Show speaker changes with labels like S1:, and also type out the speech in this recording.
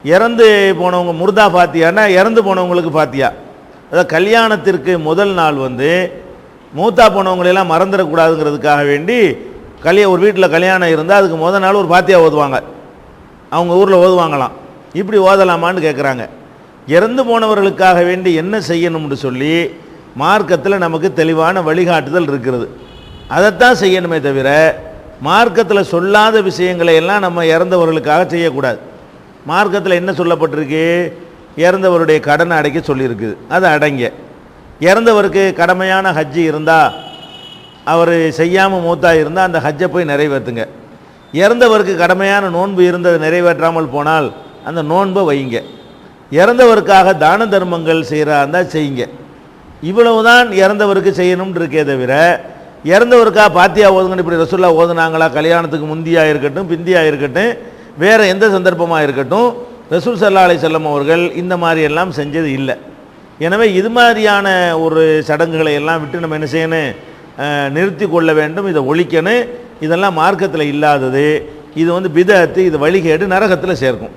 S1: இறந்து போனவங்க முர்தா பாத்தியான்னா இறந்து போனவங்களுக்கு பாத்தியா. அதாவது கல்யாணத்திற்கு முதல் நாள் மூத்தா போனவங்களெல்லாம் மறந்துடக்கூடாதுங்கிறதுக்காக வேண்டி ஒரு வீட்டில் கல்யாணம் இருந்தால் அதுக்கு முதல் நாள் ஒரு பாத்தியா ஓதுவாங்க. அவங்க ஊரில் ஓதுவாங்களாம். இப்படி ஓதலாமான்னு கேட்குறாங்க. இறந்து போனவர்களுக்காக வேண்டி என்ன செய்யணும்னு சொல்லி மார்க்கத்தில் நமக்கு தெளிவான வழிகாட்டுதல் இருக்கிறது. அதைத்தான் செய்யணுமே தவிர மார்க்கத்தில் சொல்லாத விஷயங்களை எல்லாம் நம்ம இறந்தவர்களுக்காக செய்யக்கூடாது. மார்க்கத்தில் என்ன சொல்லப்பட்டிருக்கு? இறந்தவருடைய கடனை அடைக்க சொல்லியிருக்குது. அது அடங்க. இறந்தவருக்கு கடமையான ஹஜ்ஜி இருந்தால் அவர் செய்யாமல் மூத்தா இருந்தால் அந்த ஹஜ்ஜை போய் நிறைவேற்றுங்க. இறந்தவருக்கு கடமையான நோன்பு இருந்தது நிறைவேற்றாமல் போனால் அந்த நோன்பை வைங்க. இறந்தவருக்காக தான தர்மங்கள் செய்கிறா இருந்தால் செய்யுங்க. இவ்வளவுதான் இறந்தவருக்கு செய்யணும்னு இருக்கே தவிர இறந்தவருக்காக பாத்தியா ஓதுங்கன்னு இப்படி ரசூல்லா ஓதுனாங்களா? கல்யாணத்துக்கு முந்தியாக இருக்கட்டும் பிந்தியாக இருக்கட்டும் வேறு எந்த சந்தர்ப்பமாக இருக்கட்டும் ரசூல் ஸல்லல்லாஹு அலைஹி வஸல்லம் அவர்கள் இந்த மாதிரி எல்லாம் செஞ்சது இல்லை. எனவே இது மாதிரியான ஒரு சடங்குகளை எல்லாம் விட்டு நம்ம என்ன செய்யணும்? நிறுத்தி கொள்ள வேண்டும். இதை ஒழிக்கணும். இதெல்லாம் மார்க்கத்தில் இல்லாதது. இது பிதஅத்து, இது வழிகேடு, நரகத்தில் சேர்க்கும்.